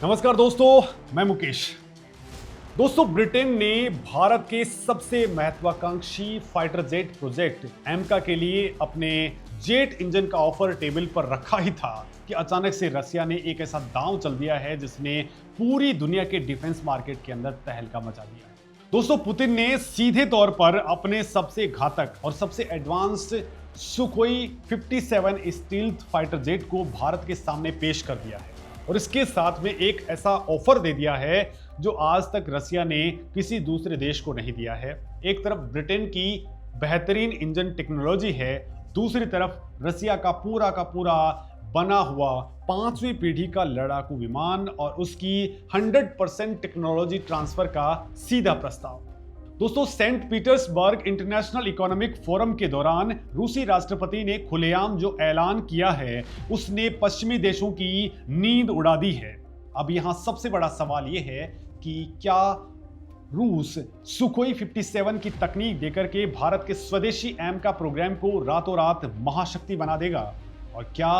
नमस्कार दोस्तों, मैं मुकेश। दोस्तों, ब्रिटेन ने भारत के सबसे महत्वाकांक्षी फाइटर जेट प्रोजेक्ट एमका के लिए अपने जेट इंजन का ऑफर टेबल पर रखा ही था कि अचानक से रसिया ने एक ऐसा दांव चल दिया है जिसने पूरी दुनिया के डिफेंस मार्केट के अंदर तहलका मचा दिया है। दोस्तों, पुतिन ने सीधे तौर पर अपने सबसे घातक और सबसे advanced Sukhoi 57 stealth fighter jet को भारत के सामने पेश कर दिया है और इसके साथ में एक ऐसा ऑफर दे दिया है जो आज तक रसिया ने किसी दूसरे देश को नहीं दिया है। एक तरफ ब्रिटेन की बेहतरीन इंजन टेक्नोलॉजी है, दूसरी तरफ रसिया का पूरा बना हुआ 5वीं पीढ़ी का लड़ाकू विमान और उसकी 100% टेक्नोलॉजी ट्रांसफर का सीधा प्रस्ताव। दोस्तों, Saint Petersburg International Economic Forum के दौरान रूसी राष्ट्रपति ने खुलेआम जो ऐलान किया है उसने पश्चिमी देशों की नींद उड़ा दी है। अब यहां सबसे बड़ा सवाल यह है कि क्या रूस सुखोई 57 की तकनीक देकर के भारत के स्वदेशी एमका प्रोग्राम को रातों रात महाशक्ति बना देगा और क्या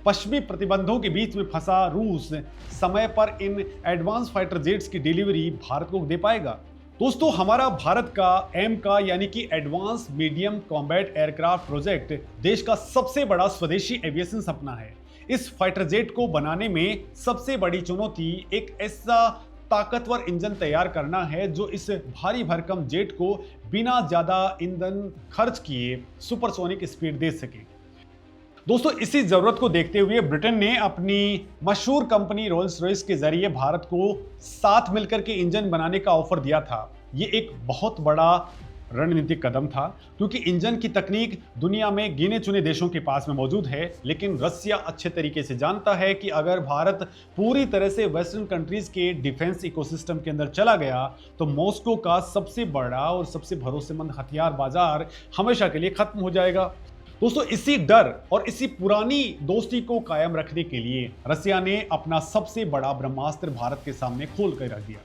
पश्चिमी प्रतिबंधों के बीच में फंसा रूस समय पर इन एडवांस फाइटर जेट्स की डिलीवरी भारत को दे पाएगा। दोस्तों, हमारा भारत का एमका यानी कि advance medium combat aircraft project देश का सबसे बड़ा स्वदेशी एविएशन सपना है। इस फाइटर जेट को बनाने में सबसे बड़ी चुनौती एक ऐसा ताकतवर इंजन तैयार करना है जो इस भारी भरकम जेट को बिना ज्यादा ईंधन खर्च किए सुपरसोनिक स्पीड दे सके। दोस्तों, इसी जरूरत को देखते हुए ब्रिटेन ने अपनी मशहूर कंपनी रोल्स रॉयस के जरिए भारत को साथ मिलकर के इंजन बनाने का ऑफर दिया था। ये एक बहुत बड़ा रणनीतिक कदम था क्योंकि इंजन की तकनीक दुनिया में गिने चुने देशों के पास में मौजूद है, लेकिन रसिया अच्छे तरीके से जानता है कि अगर भारत पूरी तरह से वेस्टर्न कंट्रीज के डिफेंस इकोसिस्टम के अंदर चला गया तो मॉस्को का सबसे बड़ा और सबसे भरोसेमंद हथियार बाजार हमेशा के लिए खत्म हो जाएगा। दोस्तों, इसी डर और इसी पुरानी दोस्ती को कायम रखने के लिए रसिया ने अपना सबसे बड़ा ब्रह्मास्त्र भारत के सामने खोल कर रख दिया।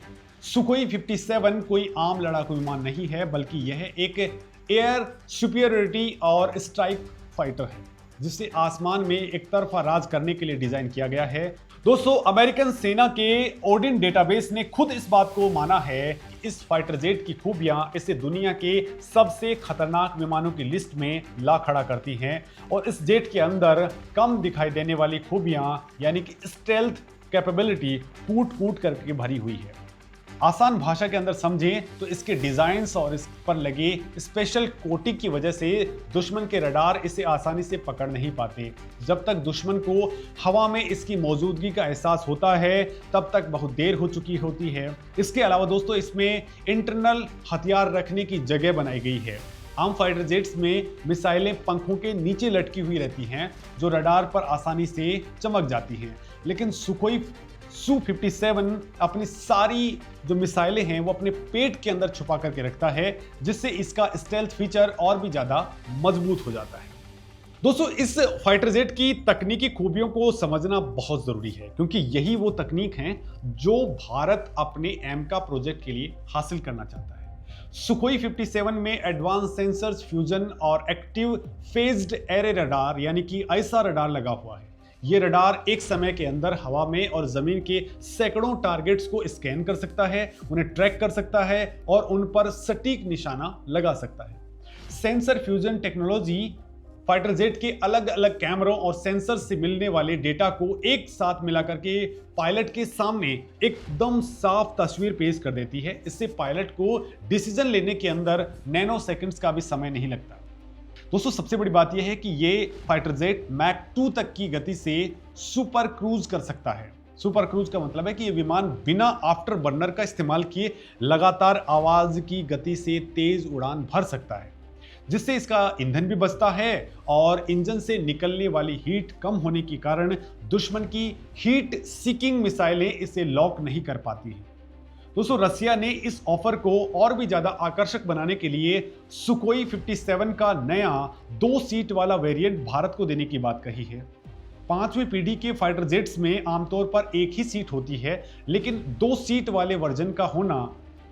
सुखोई 57 कोई आम लड़ाकू विमान नहीं है, बल्कि यह एक एयर सुपीरियरिटी और स्ट्राइक फाइटर है जिसे आसमान में एक तरफा राज करने के लिए डिजाइन किया गया है। दोस्तों, अमेरिकन सेना के ओडिन डेटाबेस ने खुद इस बात को माना है कि इस फाइटर जेट की खूबियां इसे दुनिया के सबसे खतरनाक विमानों की लिस्ट में ला खड़ा करती हैं और इस जेट के अंदर कम दिखाई देने वाली खूबियां यानी कि स्टेल्थ कैपेबिलिटी कूट कूट करके भरी हुई है। आसान भाषा के अंदर समझें तो इसके डिजाइन्स और इस पर लगे स्पेशल कोटिंग की वजह से दुश्मन के रडार इसे आसानी से पकड़ नहीं पाते। जब तक दुश्मन को हवा में इसकी मौजूदगी का एहसास होता है तब तक बहुत देर हो चुकी होती है। इसके अलावा दोस्तों, इसमें इंटरनल हथियार रखने की जगह बनाई गई है। आम फाइटर जेट्स में मिसाइलें पंखों के नीचे लटकी हुई रहती हैं जो रडार पर आसानी से चमक जाती हैं, लेकिन सुखोई Su-57 अपनी सारी जो मिसाइलें हैं वो अपने पेट के अंदर छुपा करके रखता है जिससे इसका स्टेल्थ फीचर और भी ज्यादा मजबूत हो जाता है। दोस्तों, इस फाइटर जेट की तकनीकी खूबियों को समझना बहुत जरूरी है क्योंकि यही वो तकनीक है जो भारत अपने एमका प्रोजेक्ट के लिए हासिल करना चाहता है। सुखोई 57 में एडवांस सेंसर्स फ्यूजन और एक्टिव फेज्ड एरे रडार यानी कि ऐसा रडार लगा हुआ है। ये रडार एक समय के अंदर हवा में और जमीन के सैकड़ों टारगेट्स को स्कैन कर सकता है, उन्हें ट्रैक कर सकता है और उन पर सटीक निशाना लगा सकता है। Sensor fusion technology fighter jet के अलग अलग कैमरों और सेंसर से मिलने वाले डेटा को एक साथ मिलाकर के पायलट के सामने एकदम साफ तस्वीर पेश कर देती है। इससे पायलट को डिसीजन लेने के अंदर नैनो सेकंड्स का भी समय नहीं लगता। दोस्तों, सबसे बड़ी बात यह है कि ये फाइटर जेट मैक 2 तक की गति से सुपर क्रूज कर सकता है। सुपर क्रूज का मतलब है कि ये विमान बिना आफ्टर बर्नर का इस्तेमाल किए लगातार आवाज की गति से तेज उड़ान भर सकता है जिससे इसका ईंधन भी बचता है और इंजन से निकलने वाली हीट कम होने के कारण दुश्मन की हीट सीकिंग मिसाइलें इसे लॉक नहीं कर पाती हैं। दोस्तों, रसिया ने इस ऑफर को और भी ज्यादा आकर्षक बनाने के लिए सुखोई 57 का नया 2 सीट वाला वेरिएंट भारत को देने की बात कही है। 5वीं पीढ़ी के फाइटर जेट्स में आमतौर पर एक ही सीट होती है, लेकिन 2 सीट वाले वर्जन का होना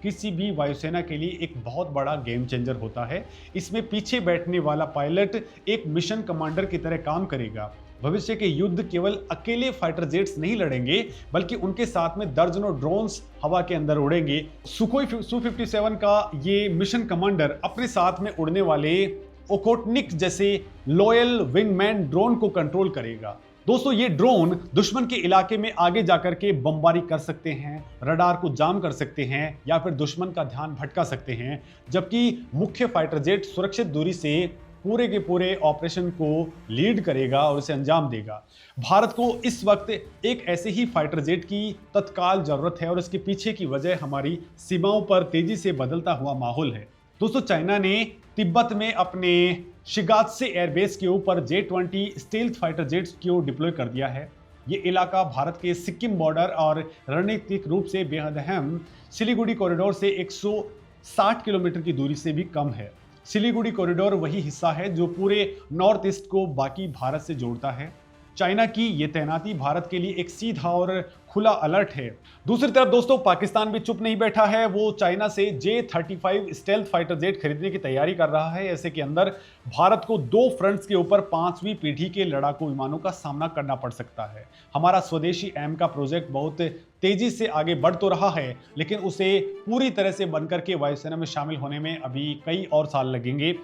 किसी भी वायुसेना के लिए एक बहुत बड़ा गेम चेंजर होता है। इसमें पीछे बैठने वाला पायलट एक मिशन कमांडर की तरह काम करेगा भविष्य के युद्ध केवल अकेले फाइटर जेट्स नहीं लड़ेंगे, बल्कि उनके साथ में दर्जनों ड्रोन्स हवा के अंदर उड़ेंगे। सुखोई Su-57 का ये मिशन कमांडर अपने साथ में उड़ने वाले ओकोटनिक जैसे लॉयल विंगमैन ड्रोन को कंट्रोल करेगा। दोस्तों, ये ड्रोन दुश्मन के इलाके में आगे जाकर के बमबारी कर सकते हैं, रडार को जाम कर सकते हैं या फिर दुश्मन का ध्यान भटका सकते हैं, जबकि मुख्य फाइटर जेट सुरक्षित दूरी से पूरे के पूरे ऑपरेशन को लीड करेगा और उसे अंजाम देगा। भारत को इस वक्त एक ऐसे ही फाइटर जेट की तत्काल जरूरत है और इसके पीछे की वजह हमारी सीमाओं पर तेजी से बदलता हुआ माहौल है। दोस्तों, चाइना ने तिब्बत में अपने शिगात्से एयरबेस के ऊपर J-20 स्टेल्थ फाइटर जेट्स को डिप्लॉय कर दिया है। ये इलाका भारत के सिक्किम बॉर्डर और रणनीतिक रूप से बेहद अहम सिलीगुड़ी कॉरिडोर से 160 किलोमीटर की दूरी से भी कम है। सिलीगुड़ी कॉरिडोर वही हिस्सा है जो पूरे नॉर्थ ईस्ट को बाकी भारत से जोड़ता है। चाइना की ये तैनाती भारत के लिए एक सीधा और खुला अलर्ट है। दूसरी तरफ दोस्तों, पाकिस्तान भी चुप नहीं बैठा है। वो चाइना से J-35 स्टेल्थ फाइटर जेट खरीदने की तैयारी कर रहा है। ऐसे के अंदर भारत को दो फ्रंट्स के ऊपर 5वीं पीढ़ी के लड़ाकू विमानों का सामना करना पड़ सकता है। हमारा स्वदेशी एम का प्रोजेक्ट बहुत तेजी से आगे बढ़ तो रहा है, लेकिन उसे पूरी तरह से बनकर के वायुसेना में शामिल होने में अभी कई और साल लगेंगे।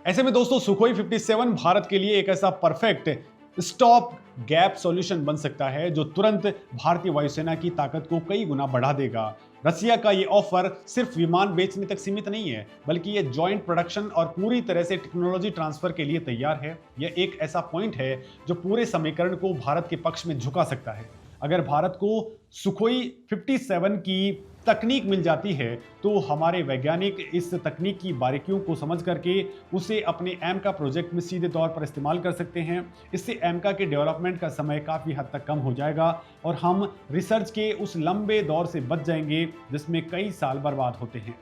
ऐसे में दोस्तों, सुखोई 57 भारत के लिए एक ऐसा परफेक्ट स्टॉप गैप सॉल्यूशन बन सकता है जो तुरंत भारतीय वायुसेना की ताकत को कई गुना बढ़ा देगा। रसिया का ये ऑफर सिर्फ विमान बेचने तक सीमित नहीं है, बल्कि ये जॉइंट प्रोडक्शन और पूरी तरह से टेक्नोलॉजी ट्रांसफर के लिए तैयार है। यह एक ऐसा पॉइंट है जो पूरे समीकरण को भारत के पक्ष में झुका सकता है। अगर भारत को सुखोई 57 की तकनीक मिल जाती है तो हमारे वैज्ञानिक इस तकनीक की बारीकियों को समझ करके उसे अपने एमका प्रोजेक्ट में सीधे तौर पर इस्तेमाल कर सकते हैं। इससे एमका के डेवलपमेंट का समय काफ़ी हद तक कम हो जाएगा और हम रिसर्च के उस लंबे दौर से बच जाएंगे जिसमें कई साल बर्बाद होते हैं।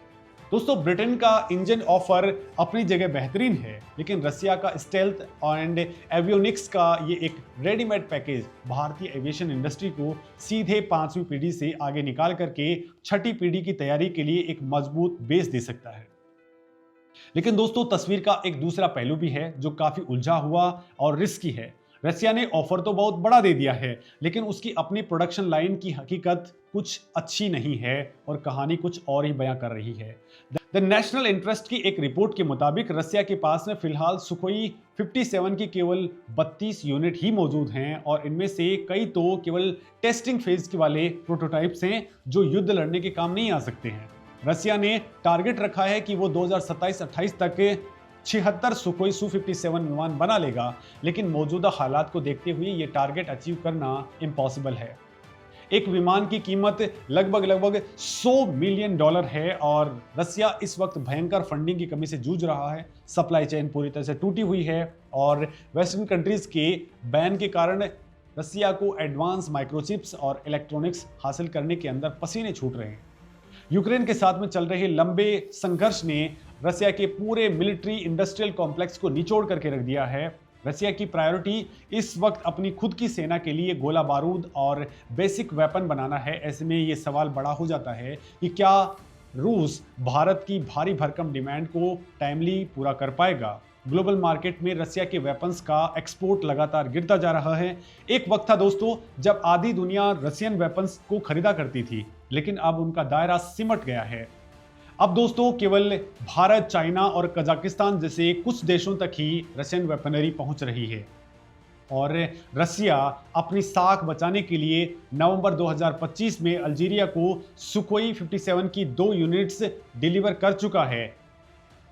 दोस्तों, ब्रिटेन का इंजन ऑफर अपनी जगह बेहतरीन है, लेकिन रसिया का स्टेल्थ एंड एवियोनिक्स का ये एक रेडीमेड पैकेज भारतीय एविएशन इंडस्ट्री को सीधे 5वीं पीढ़ी से आगे निकाल करके 6ठी पीढ़ी की तैयारी के लिए एक मजबूत बेस दे सकता है। लेकिन दोस्तों, तस्वीर का एक दूसरा पहलू भी है जो काफी उलझा हुआ और रिस्की है। रसिया ने ऑफर तो बहुत बड़ा दे दिया है, लेकिन उसकी अपनी प्रोडक्शन लाइन की हकीकत कुछ अच्छी नहीं है और कहानी कुछ और ही बयां कर रही है। द नेशनल इंटरेस्ट की एक रिपोर्ट के मुताबिक रसिया के पास में फिलहाल सुखोई 57 की केवल 32 यूनिट ही मौजूद हैं और इनमें से कई तो केवल टेस्टिंग फेज के वाले प्रोटोटाइप्स हैं जो युद्ध लड़ने के काम नहीं आ सकते हैं। रसिया ने टारगेट रखा है कि वो 2027-28 तक 76 सुखोई Su-57 विमान बना लेगा, लेकिन मौजूदा हालात को देखते हुए ये टारगेट अचीव करना इम्पॉसिबल है। एक विमान की कीमत लगभग $100 मिलियन है और रसिया इस वक्त भयंकर फंडिंग की कमी से जूझ रहा है। सप्लाई चेन पूरी तरह से टूटी हुई है और वेस्टर्न कंट्रीज के बैन के कारण रसिया को एडवांस माइक्रोचिप्स और इलेक्ट्रॉनिक्स हासिल करने के अंदर पसीने छूट रहे हैं। यूक्रेन के साथ में चल रहे लंबे संघर्ष ने रसिया के पूरे मिलिट्री इंडस्ट्रियल कॉम्प्लेक्स को निचोड़ करके रख दिया है। रसिया की प्रायोरिटी इस वक्त अपनी खुद की सेना के लिए गोला बारूद और बेसिक वेपन बनाना है। ऐसे में ये सवाल बड़ा हो जाता है कि क्या रूस भारत की भारी भरकम डिमांड को टाइमली पूरा कर पाएगा। ग्लोबल मार्केट में रसिया के वेपन्स का एक्सपोर्ट लगातार गिरता जा रहा है। एक वक्त था दोस्तों जब आधी दुनिया रसियन वेपन्स को खरीदा करती थी, लेकिन अब उनका दायरा सिमट गया है। अब दोस्तों केवल भारत, चाइना और कजाकिस्तान जैसे कुछ देशों तक ही रशियन वेपनरी पहुंच रही है और रसिया अपनी साख बचाने के लिए नवंबर 2025 में अल्जीरिया को सुखोई 57 की 2 यूनिट्स डिलीवर कर चुका है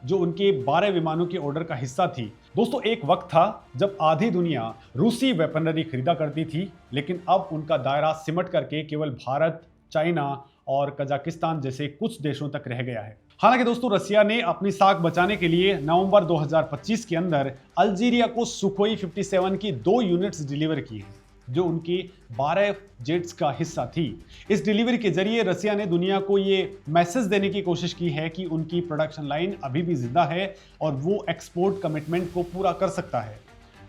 जो उनके 12 विमानों के ऑर्डर का हिस्सा थी। दोस्तों, एक वक्त था जब आधी दुनिया रूसी वेपनरी खरीदा करती थी, लेकिन अब उनका दायरा सिमट करके केवल भारत, चाइना और कजाकिस्तान जैसे कुछ देशों तक रह गया है। हालांकि दोस्तों, रसिया ने अपनी साख बचाने के लिए नवंबर 2025 के अंदर अल्जीरिया को सुखोई 57 की 2 यूनिट्स डिलीवर की हैं, जो उनकी 12 जेट्स का हिस्सा थी। इस डिलीवरी के जरिए रसिया ने दुनिया को ये मैसेज देने की कोशिश की है कि उनकी प्रोडक्शन लाइन अभी भी जिंदा है और वो एक्सपोर्ट कमिटमेंट को पूरा कर सकता है।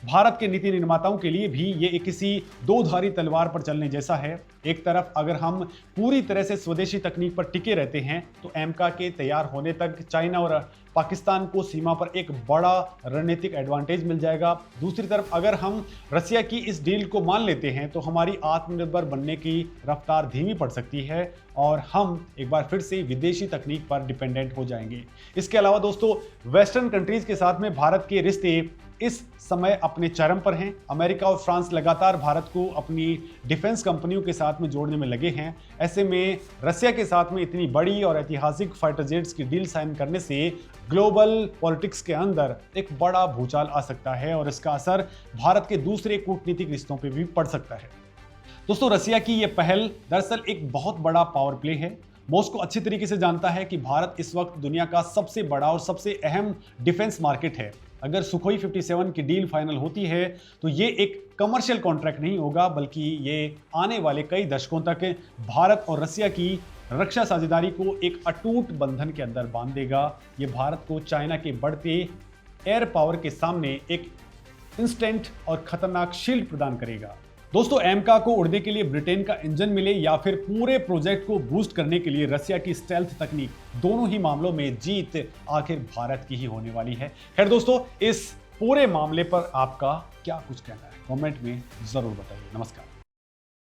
भारत के नीति निर्माताओं के लिए भी ये एक किसी दो-धारी तलवार पर चलने जैसा है। एक तरफ अगर हम पूरी तरह से स्वदेशी तकनीक पर टिके रहते हैं तो एमका के तैयार होने तक चाइना और पाकिस्तान को सीमा पर एक बड़ा रणनीतिक एडवांटेज मिल जाएगा। दूसरी तरफ अगर हम रसिया की इस डील को मान लेते हैं तो हमारी आत्मनिर्भर बनने की रफ्तार धीमी पड़ सकती है और हम एक बार फिर से विदेशी तकनीक पर डिपेंडेंट हो जाएंगे। इसके अलावा दोस्तों, वेस्टर्न कंट्रीज के साथ में भारत के रिश्ते इस समय अपने चरम पर हैं। अमेरिका और फ्रांस लगातार भारत को अपनी डिफेंस कंपनियों के साथ में जोड़ने में लगे हैं। ऐसे में रसिया के साथ में इतनी बड़ी और ऐतिहासिक फाइटर जेट्स की डील साइन करने से ग्लोबल पॉलिटिक्स के अंदर एक बड़ा भूचाल आ सकता है और इसका असर भारत के दूसरे कूटनीतिक रिश्तों पर भी पड़ सकता है। दोस्तों, रसिया की यह पहल दरअसल एक बहुत बड़ा पावर प्ले है। मॉस्को अच्छी तरीके से जानता है कि भारत इस वक्त दुनिया का सबसे बड़ा और सबसे अहम डिफेंस मार्केट है। अगर सुखोई 57 की डील फाइनल होती है तो ये एक कमर्शियल कॉन्ट्रैक्ट नहीं होगा, बल्कि ये आने वाले कई दशकों तक भारत और रसिया की रक्षा साझेदारी को एक अटूट बंधन के अंदर बांध देगा। ये भारत को चाइना के बढ़ते एयर पावर के सामने एक इंस्टेंट और खतरनाक शील्ड प्रदान करेगा। दोस्तों, एमका को उड़ने के लिए ब्रिटेन का इंजन मिले या फिर पूरे प्रोजेक्ट को बूस्ट करने के लिए रसिया की स्टेल्थ तकनीक, दोनों ही मामलों में जीत आखिर भारत की ही होने वाली है। खैर दोस्तों, इस पूरे मामले पर आपका क्या कुछ कहना है, कमेंट में जरूर बताइए। नमस्कार।